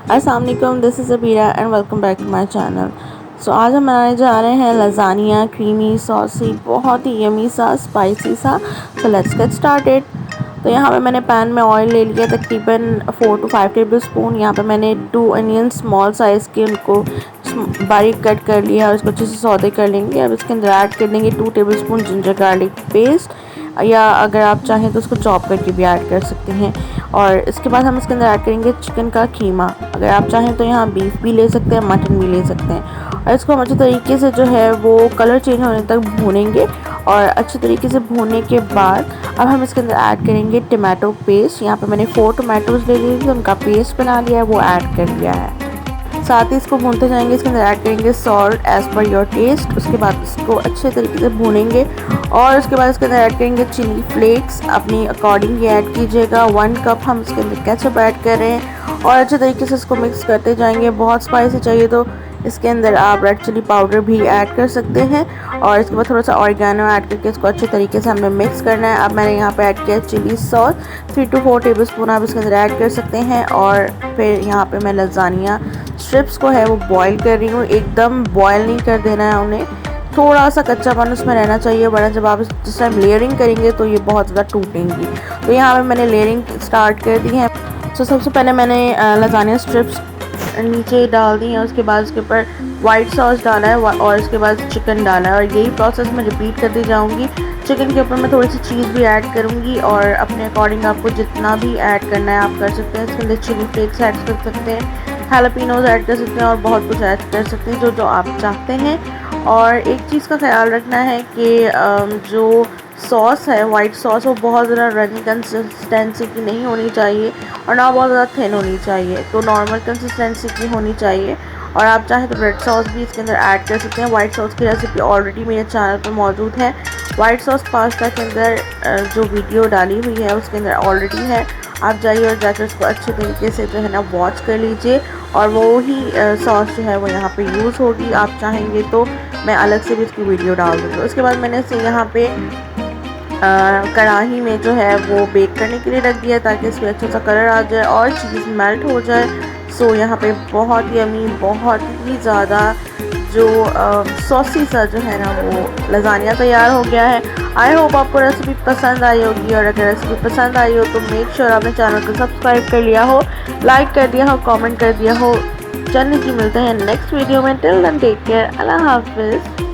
अस्सलाम वालेकुम, this is Abira and welcome back to my channel. So आज हम बनाने जा रहे हैं लजानिया, क्रीमी सॉसी, बहुत ही यमी सा, स्पाइसी सा। So let's get started. तो यहाँ पे मैंने पैन में ऑयल ले लिया तकरीबन 4 to 5 टेबल स्पून। यहाँ पे मैंने 2 अनियन स्मॉल साइज़ के उनको बारीक कट कर लिया और इसको अच्छे से सौते कर लेंगे। अब इसके अंदर ऐड कर देंगे 2 table spoon ginger garlic paste, या अगर आप चाहें तो उसको चॉप करके भी ऐड कर सकते हैं। और इसके बाद हम इसके अंदर ऐड करेंगे चिकन का कीमा। अगर आप चाहें तो यहाँ बीफ भी ले सकते हैं, मटन भी ले सकते हैं। और इसको हम अच्छे तरीके से जो है वो कलर चेंज होने तक भूनेंगे। और अच्छे तरीके से भूनने के बाद अब हम इसके अंदर ऐड करेंगे टमाटो पेस्ट। यहाँ पे मैंने 4 टमाटोज़ ले लिए थे, उनका पेस्ट बना लिया है, वो ऐड कर लिया है। साथ ही इसको भूनते जाएंगे। इसके अंदर ऐड करेंगे salt as per your taste. उसके बाद इसको अच्छे तरीके से भूनेंगे और उसके बाद इसके अंदर ऐड करेंगे चिली फ्लेक्स, अपनी अकॉर्डिंग ये ऐड कीजिएगा। 1 कप हम इसके अंदर केचप ऐड कर रहे हैं और अच्छे तरीके से इसको मिक्स करते जाएंगे। बहुत स्पाइसी चाहिए तो इसके अंदर आप रेड चिली पाउडर भी ऐड कर सकते हैं। और इसके बाद थोड़ा सा ऑरिगेनो ऐड करके इसको अच्छे तरीके से हमें मिक्स करना है। अब मैंने यहाँ पे ऐड किया chili sauce 3 to 4 tablespoon आप इसके अंदर ऐड कर सकते हैं। और फिर यहाँ पे मैं लजानिया स्ट्रिप्स को है वो बॉईल कर रही हूँ। एकदम बॉईल नहीं कर देना है उन्हें, थोड़ा सा कच्चापन उसमें रहना चाहिए, वरना जब आप जिस टाइम लेयरिंग करेंगे तो ये बहुत ज़्यादा टूटेंगी। तो यहाँ पे मैंने लेयरिंग स्टार्ट कर दी है। तो सबसे पहले मैंने लजानिया स्ट्रिप्स नीचे डाल दी है, उसके बाद उसके ऊपर वाइट सॉस डाला है और उसके बाद चिकन डाला है। और यही प्रोसेस मैं रिपीट करती जाऊँगी। चिकन के ऊपर मैं थोड़ी सी चीज़ भी ऐड करूँगी और अपने अकॉर्डिंग आपको जितना भी ऐड करना है आप कर सकते हैं। इसके अंदर चिली फ्लेक्स ऐड कर सकते हैं, हैलापिनोज ऐड कर सकते हैं और बहुत कुछ ऐड कर सकते हैं जो आप चाहते हैं। और एक चीज़ का ख्याल रखना है कि जो सॉस है वाइट सॉस वो बहुत ज़्यादा रनी कंसिस्टेंसी की नहीं होनी चाहिए और ना बहुत ज़्यादा थिन होनी चाहिए, तो नॉर्मल कंसिस्टेंसी की होनी चाहिए। और आप चाहें तो रेड सॉस भी इसके अंदर ऐड कर सकते हैं। वाइट सॉस की रेसिपी ऑलरेडी मेरे चैनल पर मौजूद है। वाइट सॉस पास्ता के अंदर जो वीडियो डाली हुई है उसके अंदर ऑलरेडी है, आप जाइए और जाकर उसको अच्छे तरीके से जो है ना वॉच कर लीजिए। और वो ही सॉस जो है वो यहाँ पे यूज़ होगी। आप चाहेंगे तो मैं अलग से भी इसकी वीडियो डाल दूँगी। उसके बाद मैंने इसे यहाँ पे कढ़ाई में जो है वो बेक करने के लिए रख दिया ताकि इसमें अच्छा सा कलर आ जाए और चीज़ मेल्ट हो जाए। सो यहाँ पे बहुत यमी, बहुत ही ज़्यादा जो सॉसी सा जो है ना वो लजानिया तैयार हो गया है। आई होप आपको रेसिपी पसंद आई होगी और अगर रेसिपी पसंद आई हो तो मेक श्योर आपने चैनल को सब्सक्राइब कर लिया हो, लाइक कर दिया हो, कमेंट कर दिया हो। चलिए जी मिलते हैं नेक्स्ट वीडियो में। टिल देन टेक केयर, अल्लाह हाफिज़।